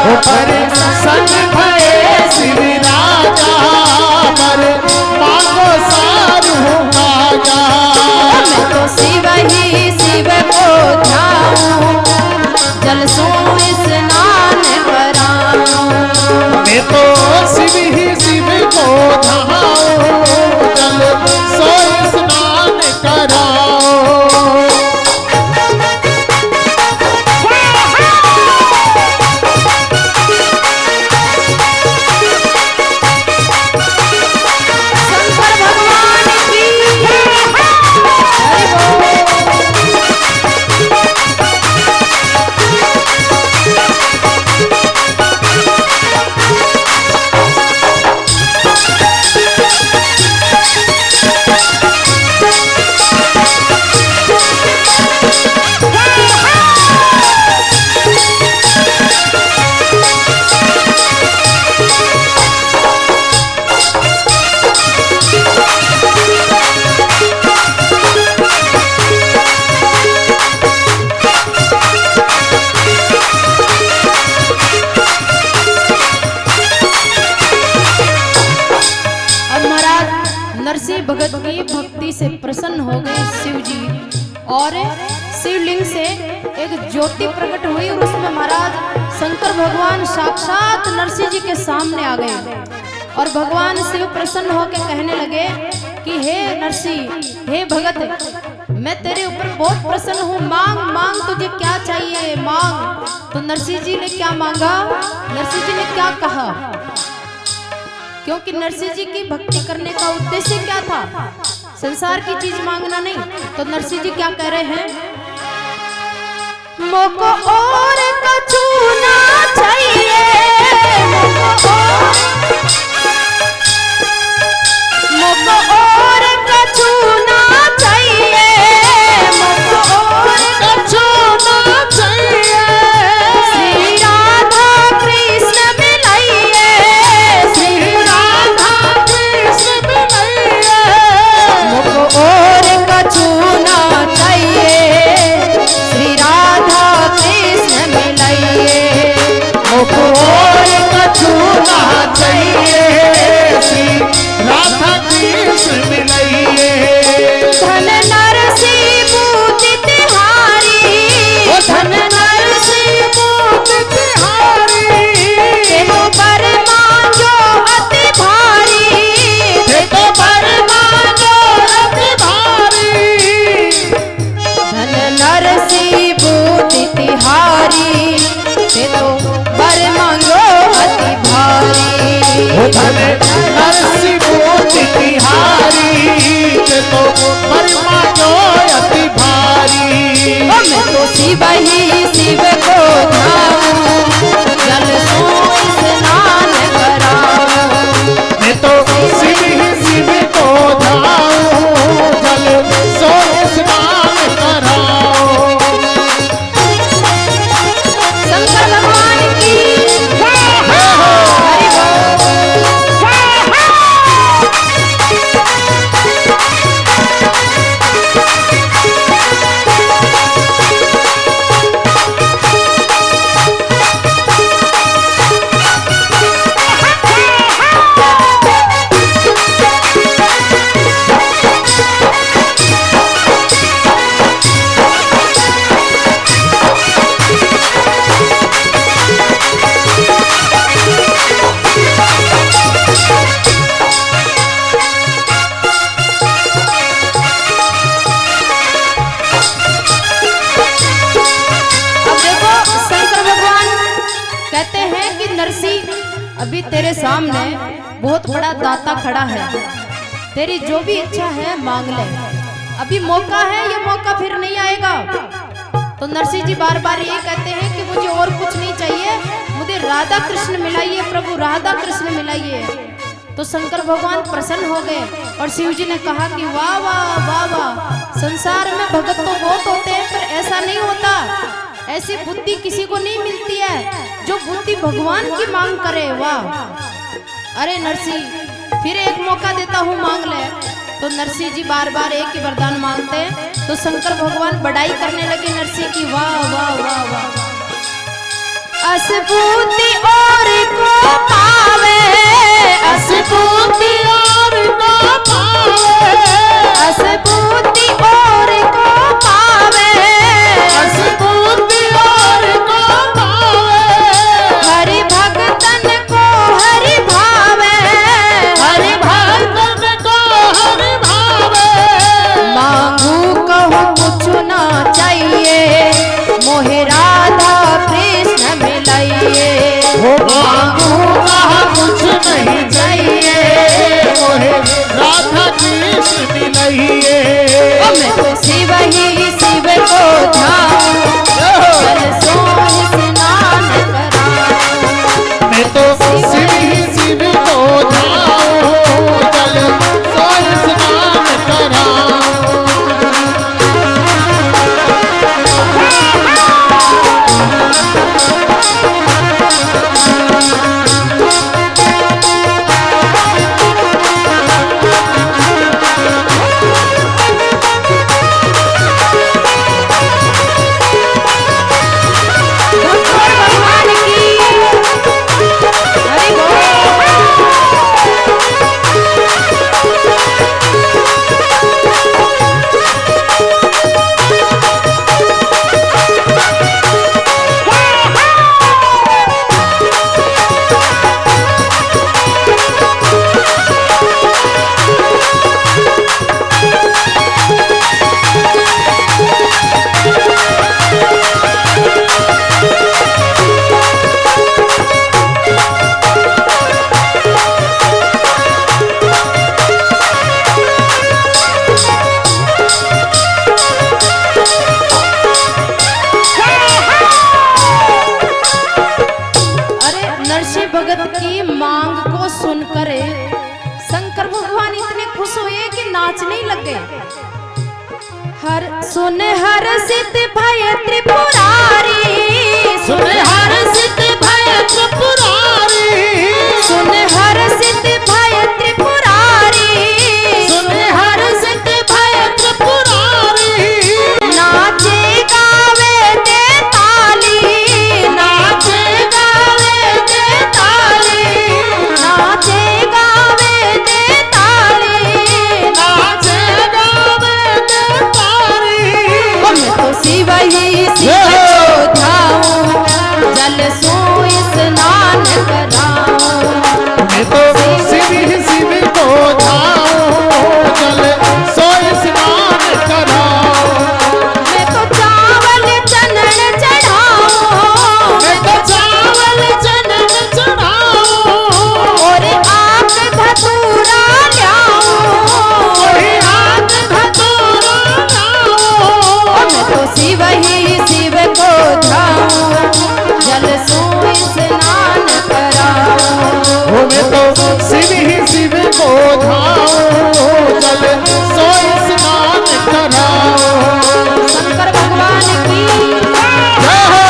प्रसन्न भये शिव राजा वर मांगो सारू काजा। मैं तो शिव ही शिव को ध्याऊं जल सो स्नान कराऊं। मैं तो शिव ही शिव को ध्याऊं जल सो स्नान कराऊं। नरसिंह भगत की भक्ति से प्रसन्न हो गए शिव जी और शिवलिंग से एक ज्योति प्रकट हुई और उसमें महाराज शंकर भगवान साक्षात नरसिंह जी के सामने आ गए और भगवान शिव प्रसन्न होकर कहने लगे कि हे नरसिंह, हे भगत, मैं तेरे ऊपर बहुत प्रसन्न हूँ, मांग मांग तुझे क्या चाहिए मांग। तो नरसिंह जी ने क्या मांगा, नरसिंह जी ने क्या कहा, क्योंकि नरसिंह जी की भक्ति करने का उद्देश्य क्या था, संसार की चीज मांगना नहीं। तो नरसिंह जी क्या कह रहे हैं, मोको और कछु ना चाहिए, मोको और कछु ना चाहिए, मोको और कछु ना चाहिए। श्री राधा कृष्ण मिलाइए, श्री राधा कृष्ण मिलाइए। मोको और कछु ना चाहिए, श्री राधा कृष्ण मिलाइए, मोको और कछु ना चाहिए, श्री राधा कृष्ण मिलाइए। धन नरसिंह बूति तिहारी, धन नरसिंह बूति तिहारी, तेनो बर मांगो अति भारी, तेनो बर मांगो अति भारी। धन नरसिंह बूति तिहारी, तेनो बर मांगो अति भारी। धन नरसिंह बूति तिहारी, तेनो बर मांगो अति भारी। मैं तो शिव ही शिव को ध्याऊं, जल सो स्नान कराऊं। मैं तो शिव ही शिव को ध्याऊं, जल सो स्नान कराऊं। शंकर भगवान की हरि बोल। कहते हैं कि नरसिंह, अभी तेरे सामने बहुत बड़ा दाता खड़ा है, तेरी जो भी इच्छा है मांग ले, अभी मौका है, ये मौका फिर नहीं आएगा। तो नरसिंह जी बार बार ये कहते हैं कि मुझे और कुछ नहीं चाहिए, मुझे राधा कृष्ण मिलाइए, प्रभु राधा कृष्ण मिलाइए। तो शंकर भगवान प्रसन्न हो गए और शिव जी ने कहा कि वाह वाह वाह वाह, संसार में भगत तो बहुत होते हैं पर ऐसा नहीं होता, ऐसी बुद्धि किसी को नहीं मिलती है जो बुद्धि भगवान की मांग करे। वाह, अरे नरसिंह फिर एक मौका देता हूँ, मांग ले। तो नरसिंह जी बार बार एक ही वरदान मांगते हैं। तो शंकर भगवान बड़ाई करने लगे नरसिंह की, वाह वाह वाह वाह। असबूती और को पावे, असबूती और को पावे, असबूती और को पावे, असबूती और को पावे, हरि भगतन को हरि भावे, हरि भगतन को हरि भावे। मांगू कहूँ कुछ ना चाहिए, मोहे राधा कृष्ण मिलाइए। वो मांगू कहा कुछ नहीं चाहिए, मोहे राधा कृष्ण मिलाइए। मैं तो शिव ही शिव को ध्याऊं, जल सोई स्नान कराऊं। मैं तो शिव ही शिव को ध्याऊं, जल सोई स्नान कराऊं। भगवान की हरि अरे नरसिंह भगत की मांग को सुनकर शंकर भगवान इतने खुश हुए कि नाचने लग गए। हर सुन हर सिद्ध भय त्रिपुरारी, सुन हर सिद्ध भय त्रिपुरारी, सुन हर सिद्ध भय त्रिपुरारी, सुन हर सिद्ध भय त्रिपुरारी। नाचे गावे दे ताली, नाचे गावे दे ताली, नाचे गावे दे ताली, नाचे गावे दे तारी। मैं तो शिव ही शिव को ध्याऊं, जल सोई स्नान कराऊं। मैं तो शिव ही शिव को ध्याऊं, जल सोई स्नान कराऊं। मैं तो चावल चनन चढ़ाऊं, मैं तो चावल चनन चढ़ाऊं, और आक धतूरा ल्याऊं। वही हाथ धतूरा लाऊं। मैं तो शिव ही शिव को ध्याऊं, जल सोई स्नान कराऊं। वो मैं तो शिव ही शिव को ध्याऊं, जल सोई स्नान कराऊं। शंकर भगवान की जय हो।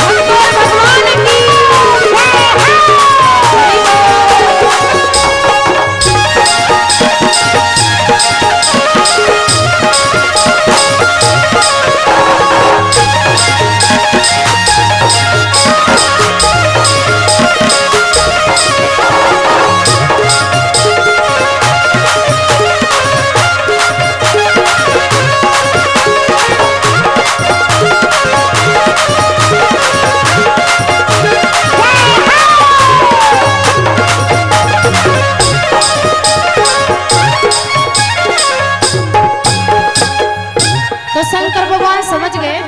हरि भगवान की तो शंकर भगवान समझ गए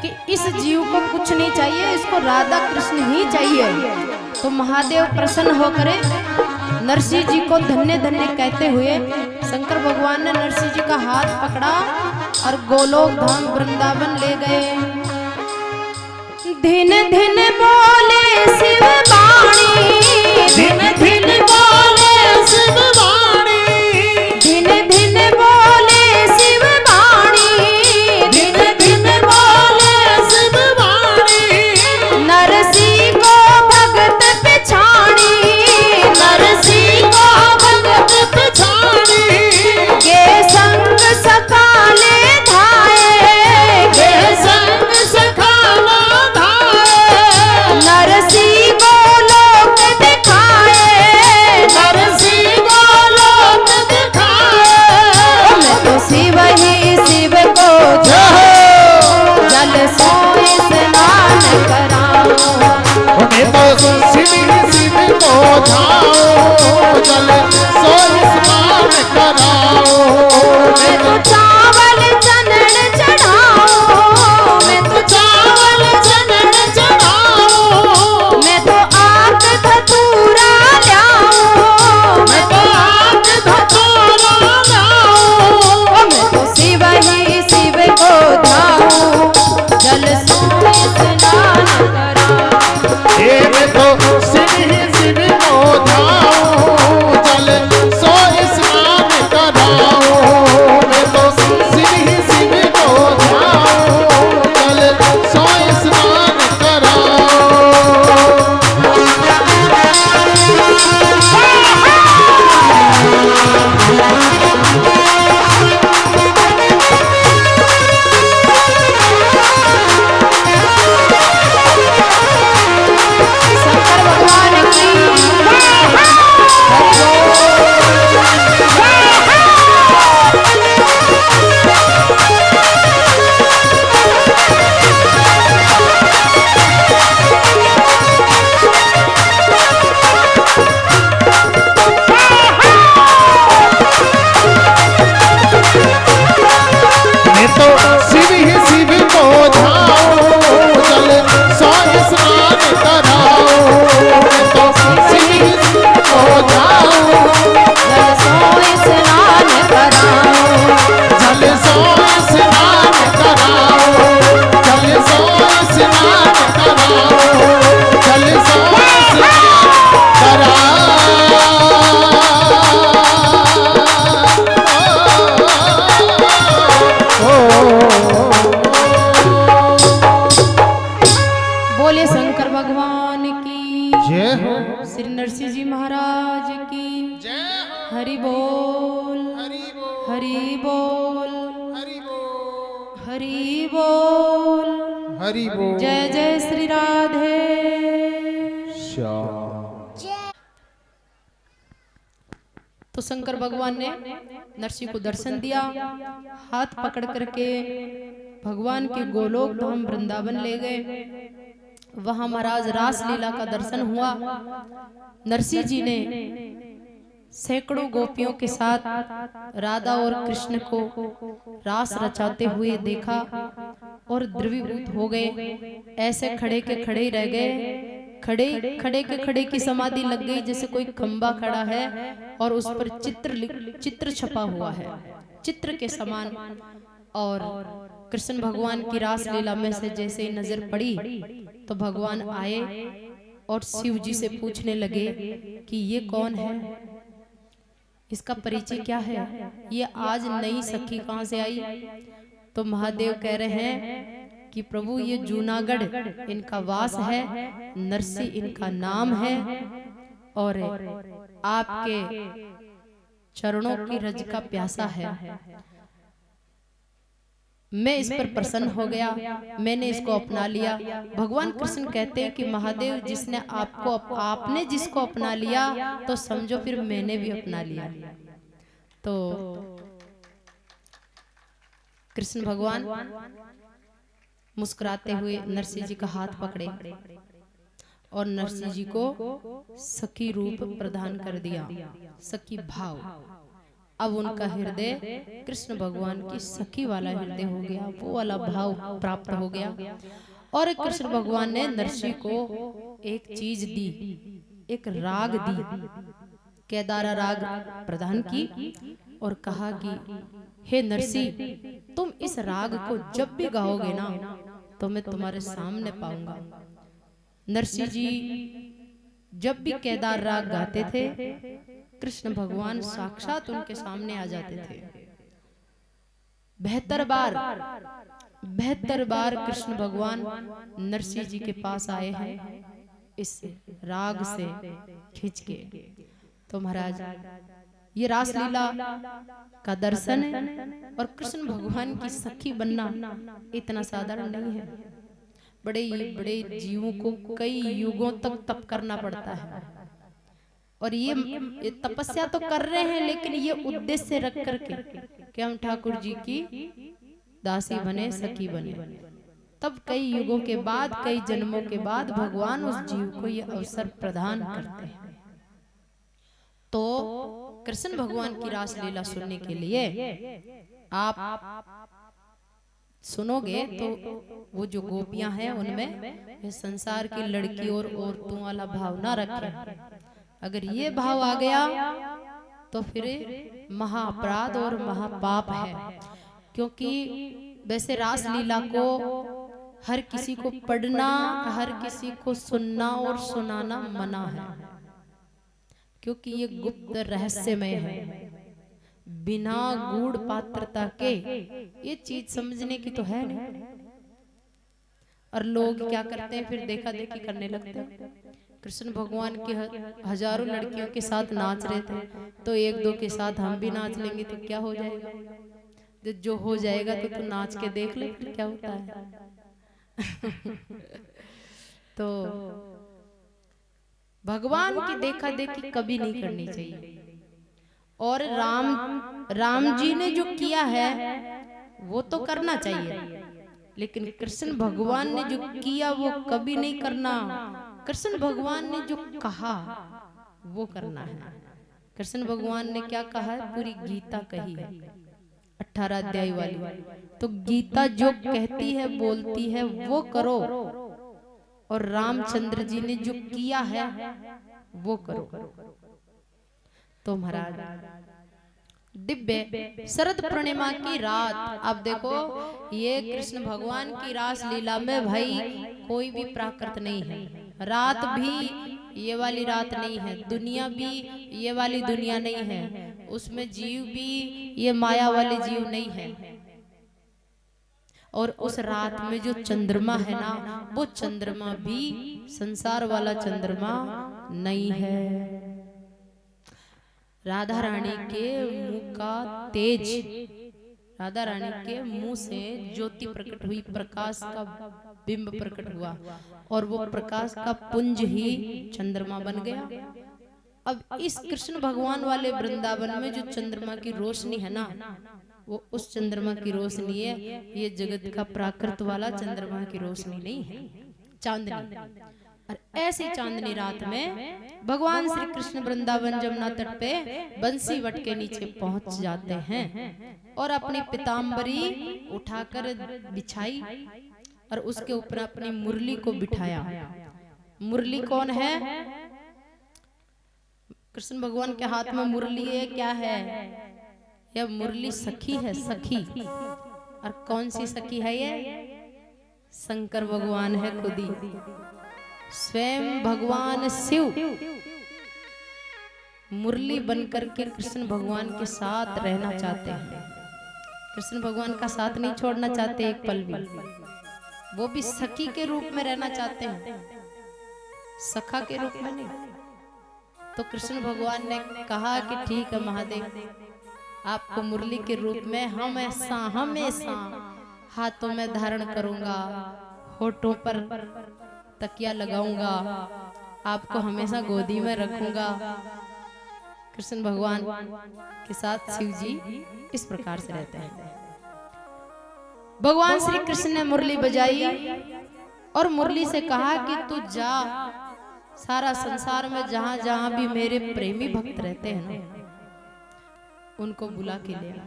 कि इस जीव को कुछ नहीं चाहिए, इसको राधा कृष्ण ही चाहिए। तो महादेव प्रसन्न होकर नरसिंह जी को धन्य धन्य कहते हुए शंकर भगवान ने नरसिंह जी का हाथ पकड़ा और गोलोक धाम वृंदावन ले गए। धिन धिन बोले शिव वाणी, दिन दिन बोले शिव वाणी, धिन धिन बोले शिव वाणी, दिन दिन बोले शिव वाणी। कराओ। मैं तो शिव ही शिव को ध्याऊं जल सोई स्नान कराओ। मैं तो चावल चनन चढ़ाऊं, मैं तो चावल चनन चढ़ाऊं, मैं तो आक धतूरा लाऊं, मैं तो आक धतूरा लाऊं। मैं तो शिव ही शिव को ध्याऊं जल सोई स्नान कराऊं। मैं तो शिव ही शिव को ध्याऊं जल सोई स्नान कराओ। मैं तो शिव ही शिव को ध्याऊं जल सोई स्नान कराओ। शंकर भगवान की मैं तो शिव ही शिव को ध्याऊं जल सोई स्नान कराओ। मैं तो शिव ही शिव को ध्याऊं जल सोई स्नान कराओ। जल सोई स्नान कराओ। जल सोई स्नान कराओ। जल सोई स्नान बोले शंकर भगवान की जय हो। श्री नरसिंह जी महाराज की जय हो। हरि बोल हरि बोल। हरि बोल हरि बोल। हरि बोल। हरि बोल। जय जय श्री राधे। श्याम। तो शंकर भगवान ने नरसिंह को दर्शन दिया, हाथ पकड़ करके भगवान के गोलोक धाम वृंदावन ले गए। वहां महाराज रास लीला का दर्शन हुआ। नरसिंह जी ने सैकड़ों गोपियों के साथ राधा और कृष्ण को रास रचाते हुए देखा और द्रवीभूत हो गए। ऐसे खड़े के खड़े ही रह गए। खड़े के खड़े की समाधि लग गई, जैसे कोई खंबा खड़ा है और उस पर चित्र छपा हुआ है, चित्र के समान। और कृष्ण भगवान की रास लीला में से जैसे ही नजर पड़ी तो भगवान आए और शिव जी से पूछने लगे कि ये कौन है, इसका परिचय क्या है, ये आज नई सखी कहां से आई। तो महादेव कह रहे हैं कि प्रभु ये जूनागढ़ इनका वास है, नरसिंह इनका नाम है और आपके चरणों की रज का प्यासा है। मैं इस पर प्रसन्न हो गया, मैंने इसको अपना लिया। भगवान कृष्ण कहते हैं कि महादेव जिसने आपने जिसको अपना लिया तो समझो फिर मैंने भी अपना लिया। तो कृष्ण भगवान मुस्कुराते हुए नरसिंह जी का हाथ पकड़े और नरसिंह जी को सखी रूप प्रदान कर दिया, सखी भाव। अब उनका हृदय कृष्ण भगवान की सखी वाला हृदय हो गया, वो वाला भाव प्राप्त हो गया। और कृष्ण भगवान ने नरसिंह को एक चीज दी, एक राग दी, केदारा राग प्रदान की और कहा कि हे नरसिंह तुम इस राग को जब भी गाओगे ना तो मैं तुम्हारे सामने पाऊंगा। नरसिंह जी जब भी केदार राग गाते थे कृष्ण भगवान साक्षात उनके सामने आ जाते थे। 72 बार कृष्ण भगवान नरसिंह जी के पास आए हैं इस राग से खींच के। तो महाराज ये रास लीला का दर्शन है और कृष्ण भगवान की सखी बनना इतना साधारण नहीं है। बड़े बड़े जीवों को कई युगों तक तप करना पड़ता है और ये तपस्या तो कर रहे हैं, लेकिन ये उद्देश्य रख करके कि हम ठाकुर जी की दासी बने, सखी बने। तब कई युगों के बाद, कई जन्मों के बाद भगवान उस जीव को यह अवसर प्रदान करते हैं। तो कृष्ण भगवान की रास लीला सुनने के लिए आप सुनोगे तो वो जो गोपियां हैं उनमें ये संसार की लड़की और औरतों वाला भाव ना रखें। अगर ये भाव आ गया तो फिर महाअपराध और महापाप है। क्योंकि वैसे रास लीला को हर किसी को पढ़ना, हर किसी को सुनना और सुनाना मना है, क्योंकि ये गुप्त रहस्यमय है। बिना गूढ़ पात्रता के ये चीज समझने की तो है नहीं। और लोग क्या करते हैं, फिर देखा देखी करने लगते हैं। कृष्ण भगवान के हजारों लड़कियों के साथ नाच रहे थे, तो एक दो के साथ हम भी नाच लेंगे तो क्या हो जाएगा। जो हो जाएगा तो तू नाच के देख ले फिर क्या होता है। तो भगवान की देखा देखी कभी नहीं करनी चाहिए। और राम जी ने जो किया है वो तो करना चाहिए, लेकिन कृष्ण भगवान ने जो किया वो कभी नहीं करना। कृष्ण भगवान ने जो कहा वो करना है। कृष्ण भगवान ने क्या कहा है, पूरी गीता कही है 18 अध्याय वाली। तो गीता जो कहती है, बोलती है, वो करो। और रामचंद्र जी ने जो किया है वो करो। तो महाराज दिव्य शरद पूर्णिमा की रात, आप देखो ये कृष्ण भगवान की रास लीला में भाई कोई भी प्राकृत नहीं है। रात भी ये वाली रात नहीं है, दुनिया भी ये वाली दुनिया नहीं है, उसमें जीव भी ये माया वाले जीव नहीं है। और उस रात में जो चंद्रमा है ना, वो चंद्रमा भी संसार वाला चंद्रमा नहीं है। राधा रानी के मुंह का तेज, राधा रानी के मुंह से ज्योति प्रकट हुई, प्रकाश का बिंब प्रकट हुआ, और वो प्रकाश का पुंज ही चंद्रमा बन गया। अब इस कृष्ण भगवान वाले वृंदावन में जो चंद्रमा की रोशनी है ना, वो उस चंद्रमा की रोशनी है, ये जगत का प्राकृत वाला चंद्रमा की रोशनी नहीं है, चांदनी। और ऐसी चांदनी रात में भगवान श्री कृष्ण वृंदावन जमुना तट पे बंसी वट के नीचे पहुंच जाते हैं और अपनी पीताम्बरी उठाकर बिछाई और उसके ऊपर अपनी मुरली को बिठाया। मुरली कौन है? कृष्ण भगवान के हाथ में मुरली है। क्या है यह? मुरली सखी है, सखी। और कौन सी सखी है ये? शंकर भगवान है खुद ही, स्वयं भगवान शिव मुरली बनकर के कृष्ण भगवान के साथ रहना चाहते हैं। कृष्ण भगवान का साथ नहीं छोड़ना चाहते एक पल भी, वो भी सखी के रूप में रहना चाहते हैं, सखा के रूप में नहीं। तो कृष्ण भगवान ने कहा कि ठीक है महादेव, आपको मुरली के रूप में हमेशा हाथों में धारण करूंगा, होठों पर तकिया लगाऊंगा, आपको हमेशा गोदी में रखूंगा। कृष्ण भगवान के साथ शिव जी इस प्रकार से रहते हैं। भगवान श्री कृष्ण ने मुरली बजाई और मुरली से कहा कि तू जा, सारा संसार में जहां जहां भी मेरे प्रेमी भक्त रहते हैं ना, उनको बुला के ले आ।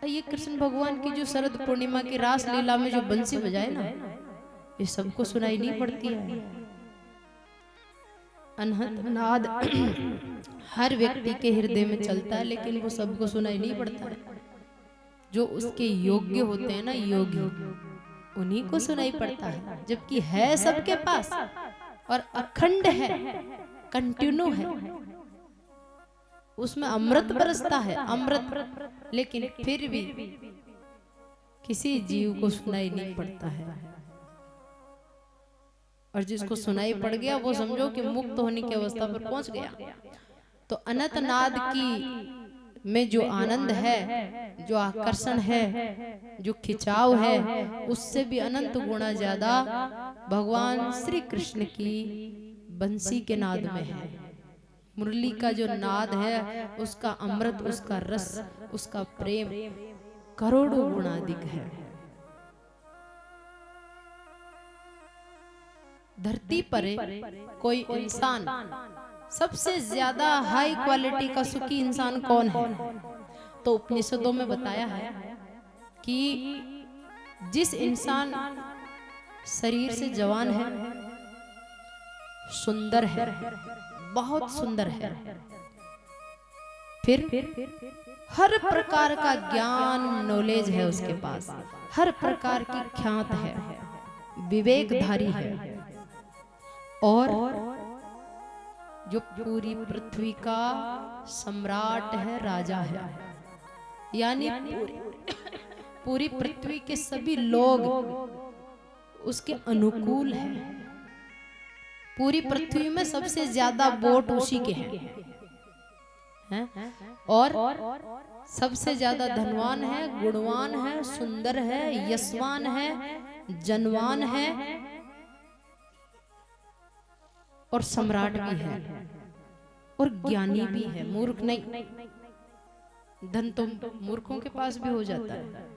ये कृष्ण भगवान की जो शरद पूर्णिमा की रास लीला में जो बंसी बजाए ना, ये सबको सुनाई नहीं पड़ती है। अनहद नाद हर व्यक्ति के हृदय में चलता है, लेकिन वो सबको सुनाई नहीं पड़ता है। जो उसके योग्य होते हैं ना, योगी, उन्हीं को सुनाई पड़ता है। जबकि है सबके पास और अखंड है, कंटिन्यू है, उसमें अमृत बरसता है, अमृत, लेकिन फिर भी किसी जीव को सुनाई नहीं पड़ता है। और जिसको सुनाई पड़ गया वो समझो कि मुक्त होने की अवस्था पर पहुंच गया। तो अनंत नाद की में जो आनंद है, जो आकर्षण है, जो खिंचाव है, उससे भी अनंत गुना ज्यादा भगवान श्री कृष्ण की बंसी के नाद में है। मुरली का जो नाद है, उसका अमृत, उसका रस, उसका प्रेम करोड़ों गुना अधिक है। धरती पर कोई इंसान सबसे ज्यादा हाई क्वालिटी का सुखी इंसान कौन है? तो उपनिषदों में बताया है कि जिस इंसान शरीर से जवान है, सुंदर है, बहुत सुंदर है, फिर हर प्रकार का ज्ञान नॉलेज है उसके पास, हर प्रकार की ख्यात है, विवेकधारी है, और जो पूरी पृथ्वी का सम्राट है, राजा है, यानी पूरी पृथ्वी के सभी लोग उसके अनुकूल हैं। पूरी पृथ्वी में सबसे ज्यादा वोट उसी के हैं, और सबसे ज्यादा धनवान है, गुणवान है, सुंदर है, यशवान है, जनवान है, और सम्राट भी है, और ज्ञानी भी है, मूर्ख नहीं। धन तो मूर्खों के पास भी हो जाता है।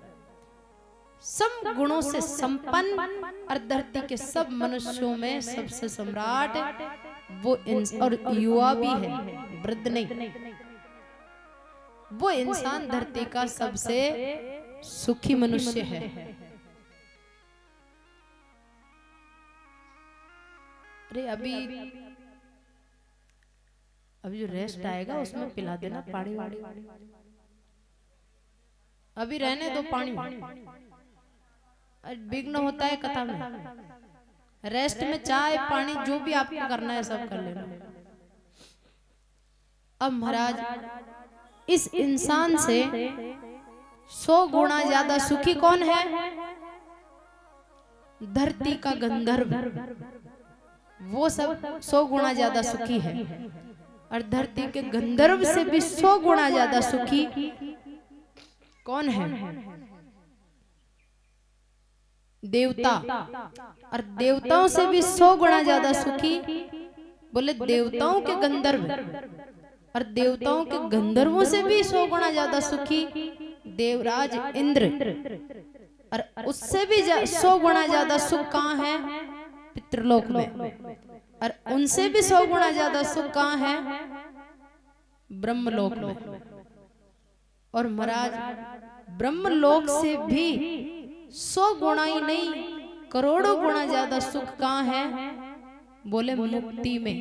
सब गुणों से संपन्न और धरती के सब मनुष्यों में सबसे सम्राट वो और युवा भी है, वृद्ध नहीं। वो इंसान धरती का सबसे सुखी मनुष्य है। अरे अभी जो रेस्ट आएगा उसमें पिला देना पानी वाड़ी। अभी रहने दो पानी, विघ्न होता है कथा में। रेस्ट में चाय पानी जो भी आपको करना है सब कर लेना। अब महाराज इस इंसान से 100 गुना ज्यादा सुखी कौन है? धरती का गंधर्व, वो सब 100 गुना ज्यादा सुखी है। और धरती के गंधर्व से भी 100 गुना ज्यादा सुखी कौन है? देवता। और देवताओं से भी 100 गुना ज्यादा सुखी, बोले देवताओं के गंधर्व, और देवताओं के गंधर्वों से भी 100 गुना ज्यादा सुखी देवराज इंद्र। और उससे भी 100 गुना ज्यादा सुख कहाँ है? पितृलोक में। और उनसे भी 100 गुना ज्यादा सुख कहाँ है? ब्रह्मलोक में। और महाराज ब्रह्मलोक से भी 100 गुना ही नहीं, करोड़ों गुना ज्यादा सुख कहाँ है? बोले मुक्ति में,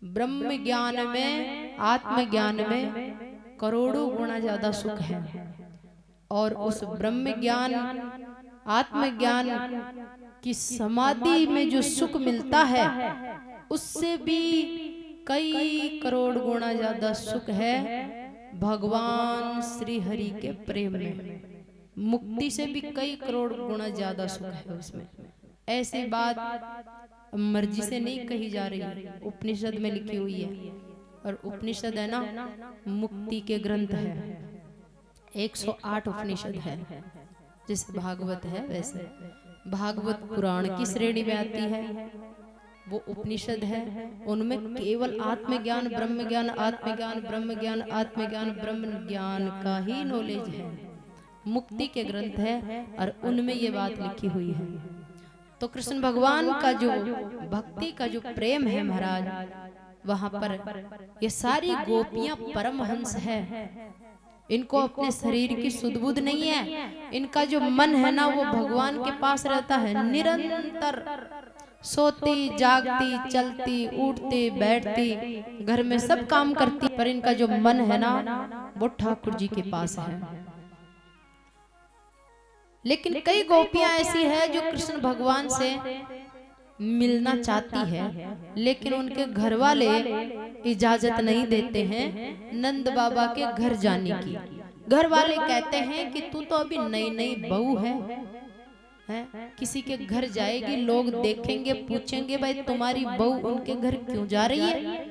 ब्रह्म ज्ञान में, आत्मज्ञान में करोड़ों गुना ज्यादा सुख है। और उस ब्रह्म ज्ञान, आत्मज्ञान की समाधि में जो सुख मिलता है उससे भी कई करोड़ गुना ज्यादा सुख है भगवान श्री हरि के प्रेम में। मुक्ति से भी कई करोड़ गुना ज्यादा सुख है उसमें। ऐसी बात मर्जी से नहीं कही जा रही, उपनिषद में लिखी हुई है। और उपनिषद है ना, मुक्ति के ग्रंथ है। 108 उपनिषद है। जैसे भागवत है वैसे भागवत पुराण की श्रेणी में आती है, वो उपनिषद है। उनमें केवल आत्मज्ञान, ब्रह्म ज्ञान, आत्मज्ञान, ब्रह्म ज्ञान, आत्मज्ञान, ब्रह्म ज्ञान का ही नॉलेज है। मुक्ति के ग्रंथ है और उनमें ये बात लिखी हुई है। तो कृष्ण भगवान का जो भक्ति का जो प्रेम है महाराज, वहां पर ये सारी गोपियां परमहंस है। इनको अपने शरीर की सुध बुध नहीं है। इनका जो मन है ना वो भगवान के पास रहता है। निरंतर सोती, जागती, चलती, उठती, बैठती, घर में सब काम करती, पर इनका जो मन है ना वो ठाकुर जी के पास है। लेकिन कई गोपियां ऐसी है जो कृष्ण भगवान से मिलना चाहती है, लेकिन उनके घर वाले इजाजत नहीं देते हैं नंद बाबा के घर जाने की। घर वाले कहते हैं कि तू तो अभी नई नई बहू है, किसी के घर जाएगी, लोग देखेंगे, पूछेंगे भाई तुम्हारी बहू उनके घर क्यों जा रही है।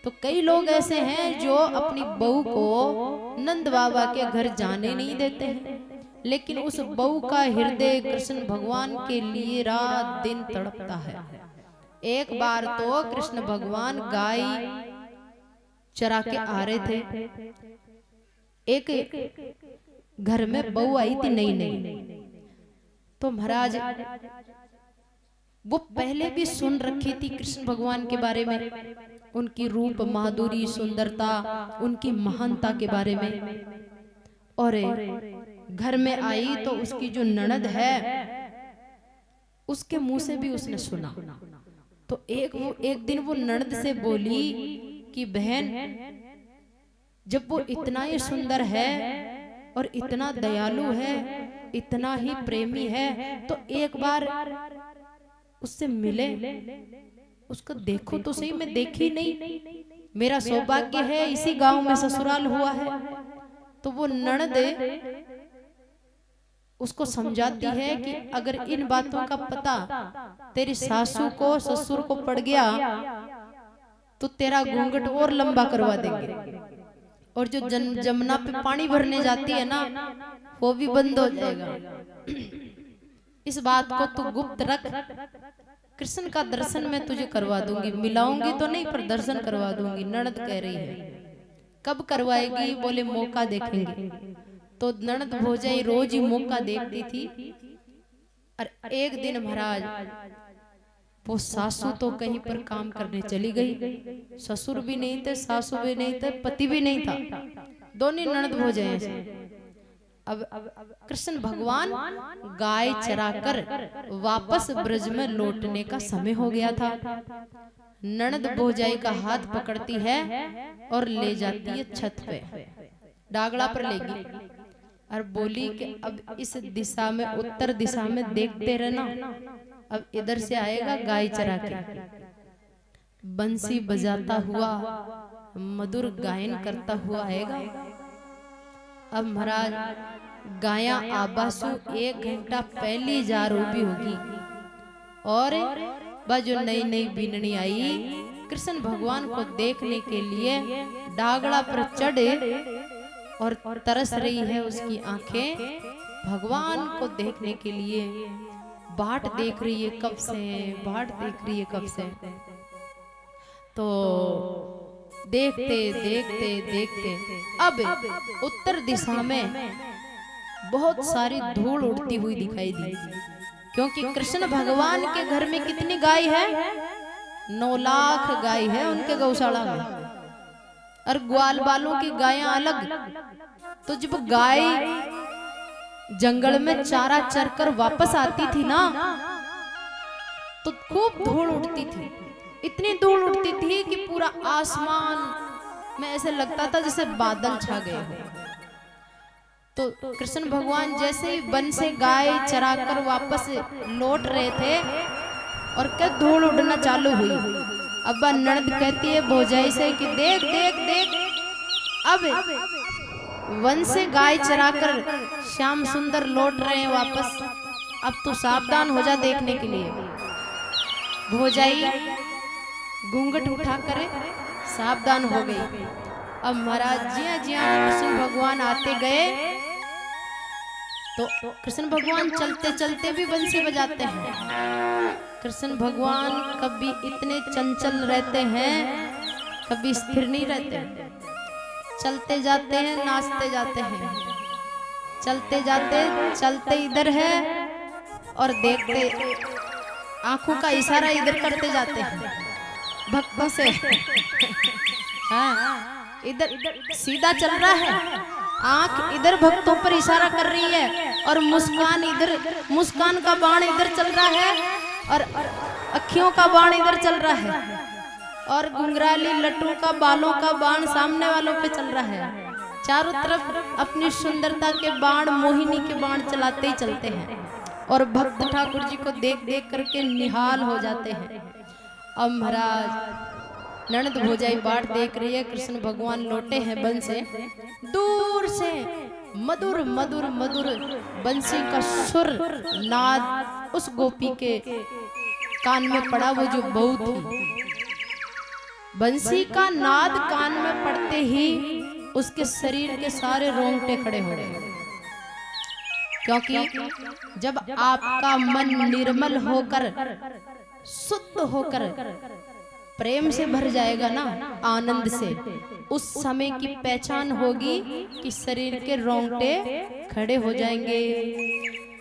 तो कई लोग ऐसे हैं जो अपनी बहू को नंद बाबा के घर जाने नहीं देते हैं। लेकिन उस बहू का हृदय कृष्ण भगवान के लिए रात दिन तड़पता है। एक बार तो कृष्ण भगवान गाय चरा के आ रहे थे, एक घर में बहू आई थी नई नई। तो महाराज वो पहले भी सुन रखी थी कृष्ण भगवान के बारे में, उनकी रूप माधुरी, सुंदरता, उनकी महानता के बारे में। और घर में आई तो उसकी जो ननद है उसके मुंह से भी उसने सुना। तो एक दिन वो ननद से बोली कि बहन, जब वो इतना ही सुंदर है और इतना दयालु है, इतना ही प्रेमी है, तो एक बार उससे मिले, उसको देखो तो सही। मैं देखी नहीं, मेरा सौभाग्य है इसी गांव में ससुराल हुआ है। तो वो ननद उसको समझाती है कि अगर इन बातों का पता तेरी सासू को, ससुर को पड़ गया तो तेरा घूंघट और लंबा करवा देंगे, और जो जमुना पे पानी भरने जाती है ना वो भी बंद हो जाएगा। इस बात को तू गुप्त रख, कृष्ण का दर्शन मैं तुझे करवा दूंगी, मिलाऊंगी तो नहीं पर दर्शन करवा दूंगी। ननद कह रही है। कब करवाएगी? बोले मौका देखेंगे। तो ननद भौजाई रोज ही मौका देखती थी। और एक दिन महाराज वो सासू तो कहीं पर काम करने चली गई, ससुर भी नहीं थे, सासू भी नहीं थे, पति भी नहीं था, दोनों ननद भौजाई। अब कृष्ण भगवान गाय चराकर वापस ब्रज में लौटने का समय हो गया था। ननद भौजाई का हाथ पकड़ती है और ले जाती है छत पे, डागड़ा पर लेगी, और बोली कि अब इस दिशा में, उत्तर दिशा में देखते रहना, अब इधर से आएगा गाय चरा के, बंसी बजाता हुआ, मधुर गायन करता हुआ आएगा। अब महाराज गाया आबासु 1 घंटा पहले जा रोबी होगी, और वह जो नई नई बीननी आई कृष्ण भगवान को देखने के लिए डागड़ा पर चढ़े और तरस रही है उसकी आंखें भगवान को देखने के लिए, बाट देख रही है कब से, बाट देख रही है कब से। तो देखते देखते देखते अब उत्तर दिशा में बहुत सारी धूल उड़ती हुई दिखाई दी, क्योंकि कृष्ण भगवान के घर में कितनी गाय है? 9 लाख गाय है उनके गौशाला में, और ग्वाल बालों की गायें अलग। तो जब गाय जंगल में चारा चरकर वापस आती थी ना, तो खूब धूल उड़ती थी, इतनी धूल उड़ती थी कि पूरा आसमान में ऐसे लगता था जैसे बादल छा गए हो। तो कृष्ण भगवान जैसे ही वन से गाय चराकर वापस लौट रहे थे और क्या धूल उड़ना चालू हुई। अब ननद कहती है भौजाई से कि देख देख देख, अब वन से गाय चराकर श्याम सुंदर लौट रहे हैं वापस, अब तू सावधान हो जा देखने के लिए। भौजाई घूंघट उठाकर सावधान हो गई। अब महाराज जिया कृष्ण भगवान आते गए तो कृष्ण भगवान चलते चलते भी बंसी बजाते हैं। कृष्ण भगवान कभी इतने चंचल रहते हैं, कभी स्थिर नहीं रहते, चलते जाते हैं, नाचते जाते हैं, चलते जाते चलते इधर है और देखते आंखों का इशारा इधर करते जाते हैं भक्तों से। हाँ, इधर सीधा चल रहा है, आंख इधर भक्तों पर इशारा कर रही है, और मुस्कान इधर, मुस्कान का बाण इधर चल रहा है, और अखियों का बाण इधर चल रहा है, और घुंघराली लट्टू का बालों का बाण सामने वालों पे चल रहा है। चारों तरफ अपनी सुंदरता के बाण, मोहिनी के बाण चलाते ही चलते हैं, और भक्त ठाकुर जी को देख देख करके निहाल हो जाते हैं। अब महाराज ननद भौजाई बाट देख रही है, कृष्ण भगवान लौटे हैं वन से, दूर से मधुर मधुर मधुर बंसी का सुर नाद उस गोपी के कान में पड़ा। वो जो बहू थी, बंसी का नाद कान में पड़ते ही उसके शरीर के सारे रोंगटे खड़े हो गए, क्योंकि जब आपका मन निर्मल होकर, शुद्ध होकर प्रेम से भर जाएगा ना, आनंद से, उस समय की पहचान होगी कि शरीर के रोंगटे खड़े हो जाएंगे,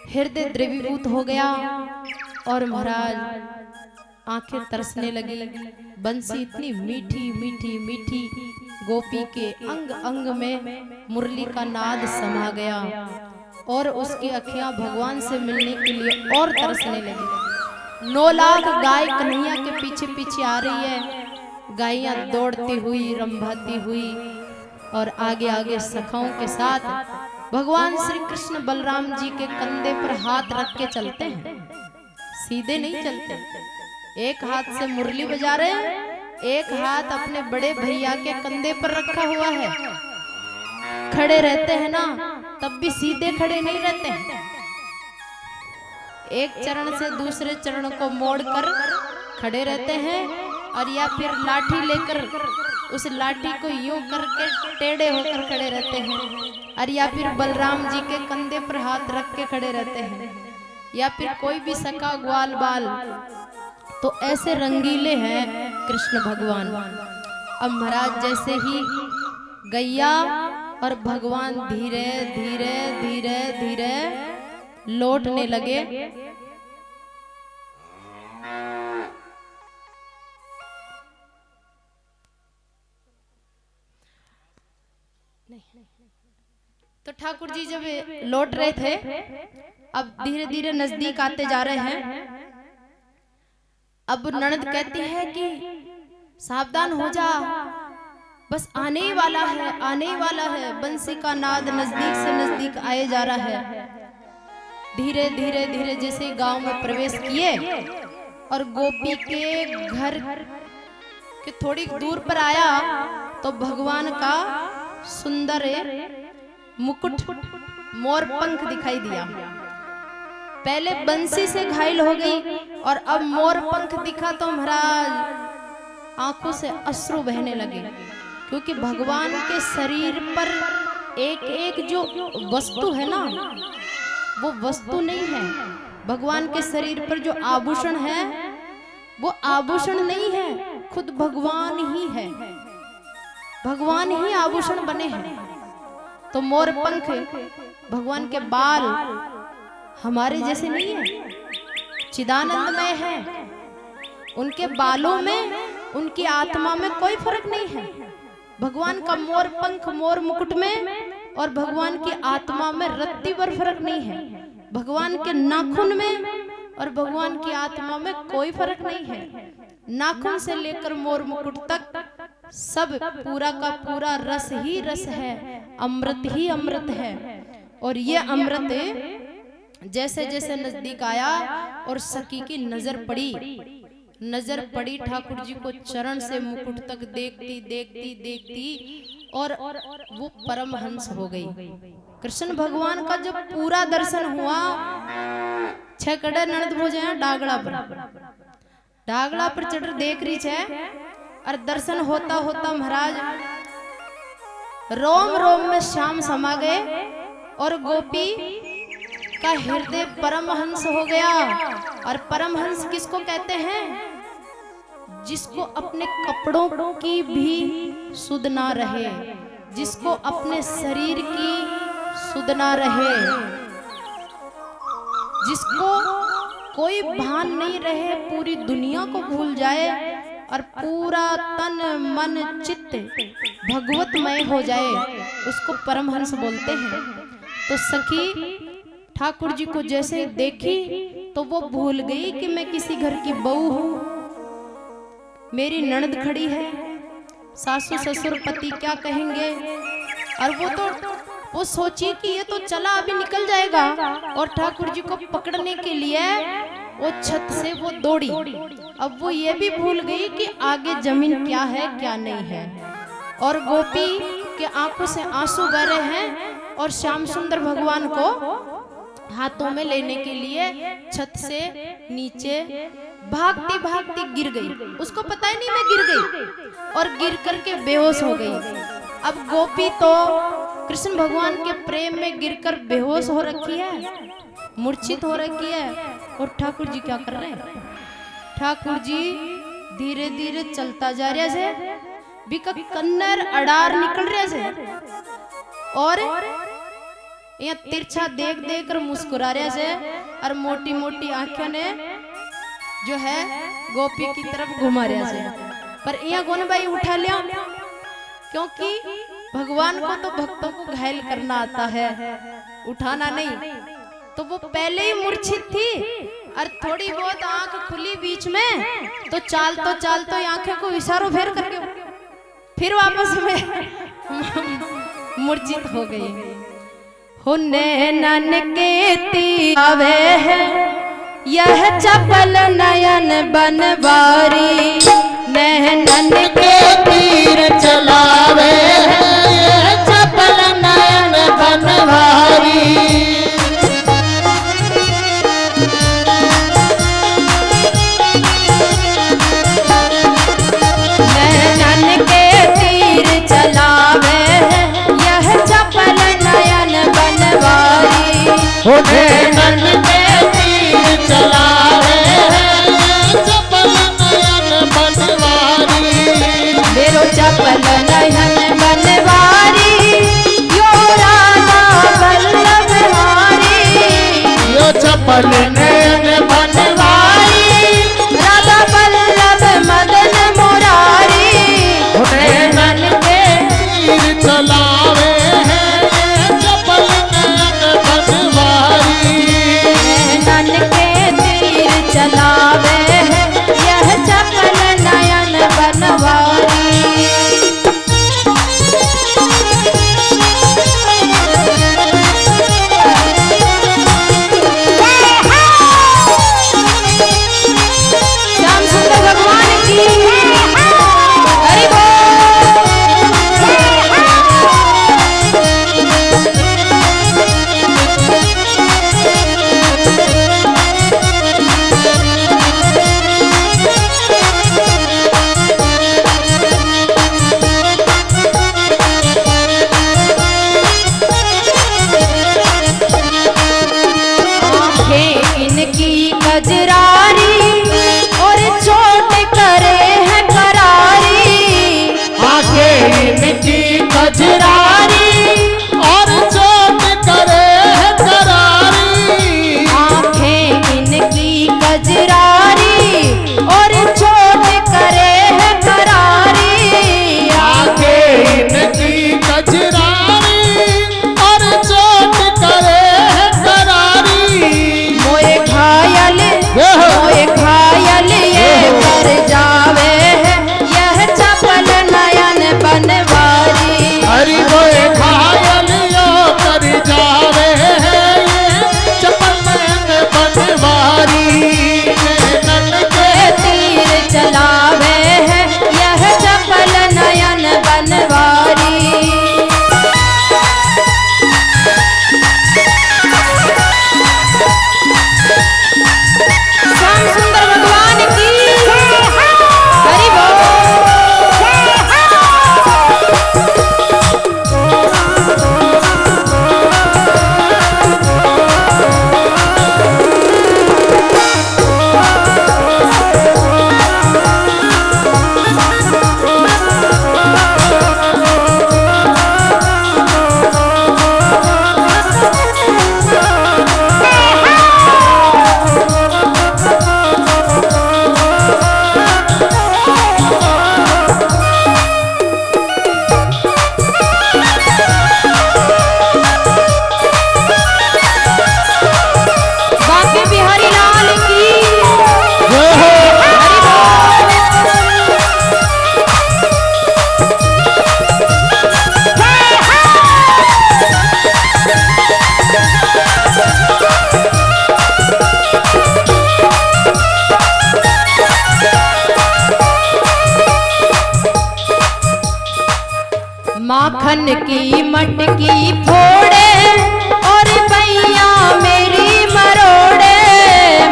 हृदय द्रवीभूत हो गया, और महाराज आंखें तरसने लगी। बंसी इतनी मीठी मीठी मीठी, गोपी के अंग अंग में मुरली का नाद समा गया और उसकी अखियां भगवान से मिलने के लिए और तरसने लगी। 9 लाख गाय कन्हैया के पीछे पीछे आ रही है, गायें दौड़ती हुई रंभाती हुई, और आगे आगे सखाओं के साथ भगवान श्री कृष्ण बलराम जी के कंधे पर हाथ रख के चलते हैं। सीधे नहीं चलते, एक हाथ से मुरली बजा रहे हैं, एक हाथ अपने बड़े भैया के कंधे पर रखा हुआ है। खड़े रहते हैं ना, तब भी सीधे खड़े नहीं रहते हैं, एक चरण से दूसरे चरण को मोड़कर खड़े रहते हैं, और या फिर लाठी लेकर उस लाठी को यूं करके टेढ़े होकर खड़े रहते हैं, और या फिर बलराम जी के कंधे पर हाथ रख के खड़े रहते हैं, या फिर कोई भी सखा ग्वाल बाल। तो ऐसे रंगीले हैं कृष्ण भगवान। अब महाराज जैसे ही गैया और भगवान धीरे धीरे धीरे धीरे लौटने लगे, तो ठाकुर जी जब लौट रहे थे, अब धीरे धीरे नजदीक आते जा रहे हैं। अब ननद कहती है कि सावधान हो जा, बस आने ही वाला है, आने ही वाला है। बंसी का नाद नजदीक से नजदीक आए जा रहा है। धीरे धीरे धीरे जैसे गांव में प्रवेश किए और गोपी के घर के थोड़ी दूर पर आया, तो भगवान का सुंदर मुकुट मोर पंख दिखाई दिया। पहले बंसी से घायल हो गई और अब मोर पंख दिखा तो महाराज आंखों से अश्रु बहने लगे, क्योंकि भगवान के शरीर पर एक एक जो वस्तु है ना, वो वस्तु नहीं है। भगवान के शरीर पर जो आभूषण है वो आभूषण नहीं है, खुद भगवान ही है। भगवान ही आभूषण बने हैं। तो मोर पंख, भगवान के बाल हमारे जैसे नहीं है, चिदानंदमय है। उनके बालों में, उनकी आत्मा में कोई फर्क नहीं है। भगवान का मोर पंख मोर मुकुट में और भगवान की आत्मा में रत्ती भर फर्क नहीं है। भगवान के नाखून में और भगवान की आत्मा में कोई फर्क नहीं है। नाखून से लेकर मोर मुकुट तक सब पूरा का पूरा रस ही रस है, अमृत ही अमृत है। और ये अमृत जैसे जैसे नजदीक आया और सखी की नजर पड़ी ठाकुर जी को चरण से मुकुट तक देखती देखती देखती, और वो परमहंस हो गई। कृष्ण भगवान का जब पूरा दर्शन हुआ, 6 कड़े ननद भोज डागड़ा पर चढ़ देख रही है, और दर्शन होता होता महाराज रोम रोम में श्याम समा गए और गोपी का हृदय परमहंस हो गया। और परमहंस किसको कहते हैं? जिसको अपने कपड़ों की भी सुध ना रहे, जिसको अपने शरीर की सुध ना रहे, जिसको कोई भान नहीं रहे, पूरी दुनिया को भूल जाए और पूरा तन मन चित्त भगवतमय हो जाए, उसको परमहंस बोलते हैं। तो सखी ठाकुर जी को जैसे देखी तो वो भूल गई कि मैं किसी घर की बहू हूँ, मेरी ननद खड़ी है, सासू ससुर पति क्या कहेंगे। और वो सोची कि ये तो चला अभी निकल जाएगा, और ठाकुर जी को पकड़ने के लिए वो छत से वो दौड़ी। अब वो ये भी भूल गई कि आगे जमीन क्या है क्या नहीं है। और गोपी के आंखों से आंसू बह रहे हैं और श्याम सुंदर भगवान को हाथों में लेने के लिए छत से नीचे भागती भागती गिर गई। उसको पता ही नहीं मैं गिर गई, और गिर करके बेहोश हो गई। अब गोपी तो कृष्ण भगवान के प्रेम में गिरकर बेहोश हो रखी है, मूर्छित हो रखी है। और ठाकुर जी क्या कर रहे हैं? ठाकुर जी धीरे धीरे चलता जा रहे से, बिका कन्नर अडार निकल रहे से, और यहाँ तिरछा देख देख कर मुस्कुरा रहे से, और मोटी मोटी आंखें ने जो है गोपी की तरफ घुमा रहा से, पर यहाँ कौन भाई उठा लिया, क्योंकि भगवान को तो भक्तों को घायल करना आता है, उठाना नहीं। तो वो पहले ही मूर्छित थी और थोड़ी बहुत आंख खुली बीच में, तो चाल तो आंखें को इशारों फेर करके फिर वापस में मूर्छित हो गई। हो नैनन के तीरावे है यह चपल नयन बनवारी, नैनन के तीर चलावे है ये चपल नयन बनवारी। नैनन के तीर चलावे है यह चपल नयन बनवारी, हो नैनन के तीर चलावे है ये चपल नयन बनवारी। मेरो चपल नयन बनवारी, यो राधा वल्लभ हारी, यो चपल नयन बनवारी, राधा वल्लभ मदन मुरारी। नैनन के तीर चलावे है ये चपल नयन बनवारी। नैनन के तीर चलावे है यह चपल नयन बनवारी। श्याम सुंदर भगवान की हरि बोल। आंखें इनकी कजरारी और चोट करे है करारी, आंखें इनकी कजरारी और चोट करे है करारी। आंखें इनकी कजरारी और चोट करे है करारी। आंखें इनकी कजरारी और चोट करे है करारी। मोए घायल ये कर जावे है यह चपल नयन बनवारी। हरि बोए घायल यो कर जावे है ये चपल नयन बनवारी। नैनन के तीर चलावे है यह चपल नयन बनवारी। श्याम सुंदर भगवान की हरि बोल। बाके बिहारी लाल की हरि बोल। माखन की मटकी फोड़े और भैया मेरी मरोड़े,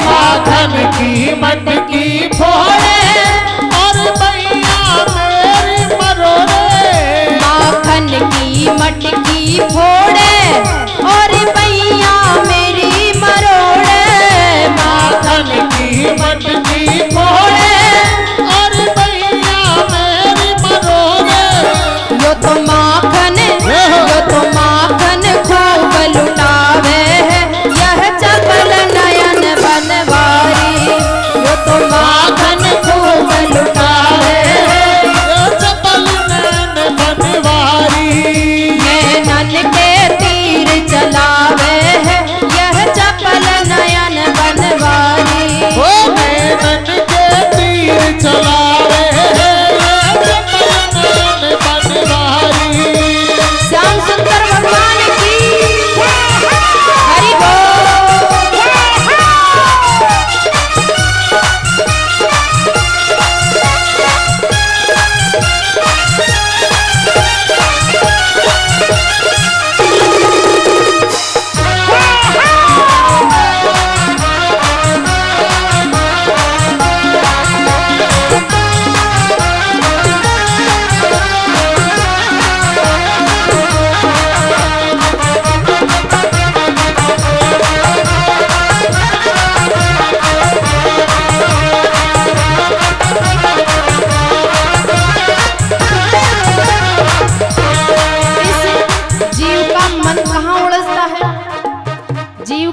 माखन की मटकी फोड़े और भैया मेरी मरोड़े। माखन की मटकी फोड़े और भैया मेरी मरोड़े। माखन की मटकी फोड़े और भैया मेरी मरोड़े। यो तो माखन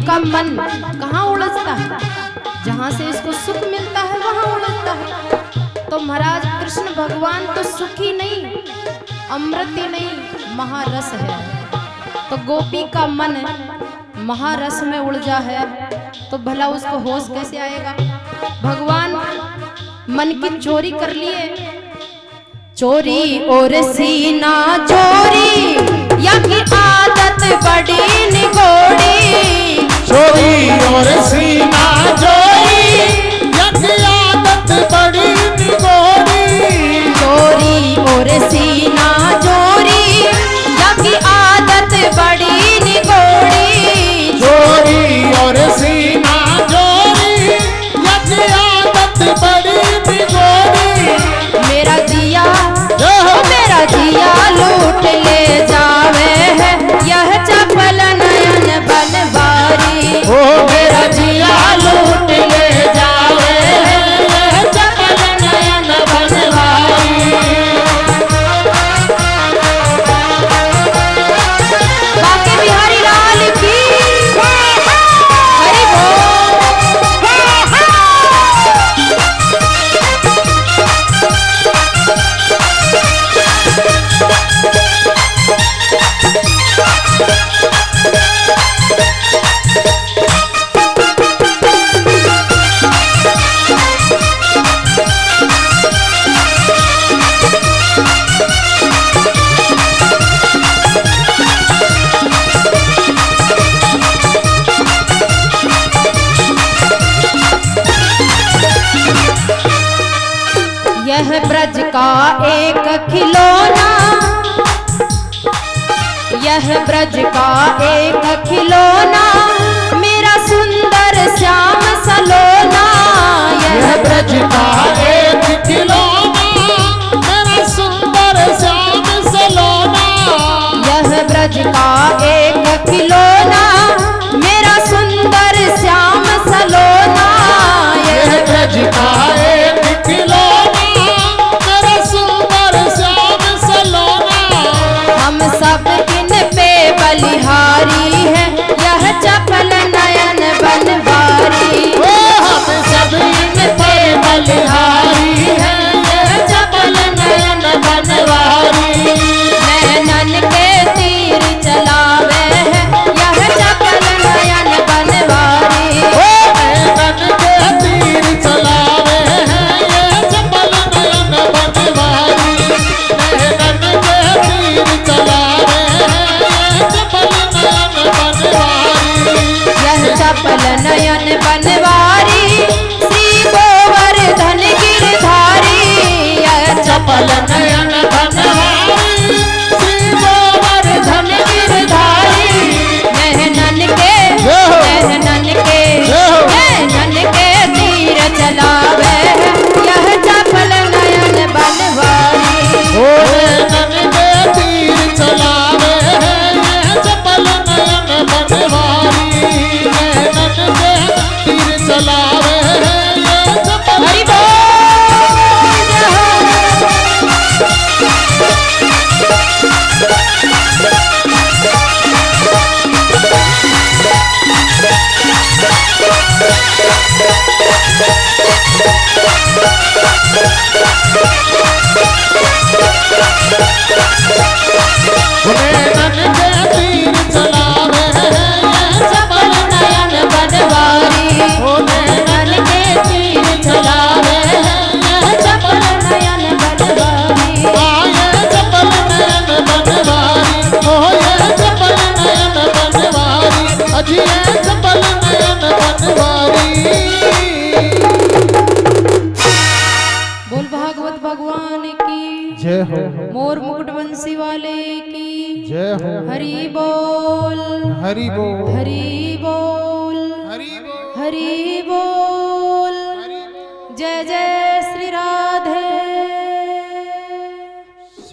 का मन कहाँ उलझता है? जहाँ से इसको सुख मिलता है वहाँ उलझता है। तो महाराज कृष्ण भगवान तो सुख ही नहीं, अमृत ही नहीं, महारस है। तो गोपी का मन महारस में उलझा है, तो भला उसको होश कैसे आएगा? भगवान मन की चोरी कर लिए। चोरी और सीना चोरी या की आदत बड़ी निगोड़ी। चोरी और सीना चोरी या की आदत बड़ी निगोड़ी। चोरी और सीना चोरी या की आदत बड़ी निगोड़ी। चोरी और सीना चोरी या की आदत बड़ी निगोड़ी। मेरा जिया लूट ले जावे है यह चपल नयन बनवारी। ओ मेरा जिया लूट ले जावे है यह चपल नयन बनवारी। बाके बिहारी लाल की हरि बोल। यह ब्रज का एक खिलौना, यह ब्रज का एक खिलौना, मेरा सुंदर श्याम सलोना। यह ब्रज का एक खिलौना, मेरा सुंदर श्याम सलोना। यह ब्रज का एक खिलौना, मेरा सुंदर श्याम सलोना। यह ब्रज का एक खिलौना, मेरा सुंदर श्याम सलोना। हम सब इन पे बलिहारी है यह चपल नयन बनवारी। ओ हम सब इन पे बलिहारी है यह चपल नयन बनवारी। नैनन के तीर चलावे है यह चपल नयन बनवारी। ओ नैनन के तीर चलावे है यह चपल नयन बनवारी। नैनन के तीर चलावे है यह चपल नयन बनवारी। यह चपल नयन बनवारी, श्री गोवर्धन गिरधारी। यह चपल नयन बनवारी, श्री गोवर्धन गिरधारी। नैनन के तीर चलावे है यह चपल नयन बनवारी। ओ नैनन के तीर चलावे है यह चपल नयन बनवारी। नैनन के तीर चलावे है यह चपल। हरि बोल। नैनन के तीर चलावे है यह चपल नयन बनवारी। ओ नैनन के तीर चलावे है यह चपल नयन बनवारी। यह चपल नयन बनवारी। ओ यह चपल नयन बनवारी। अजी यह चपल नयन बनवारी। बोल भागवत भगवान की जय हो, मोर मुकुट बंसी वाले की जय हो। हरि बोल। हरि बोल, हरि बोल। हरि बोल। हरि बोल।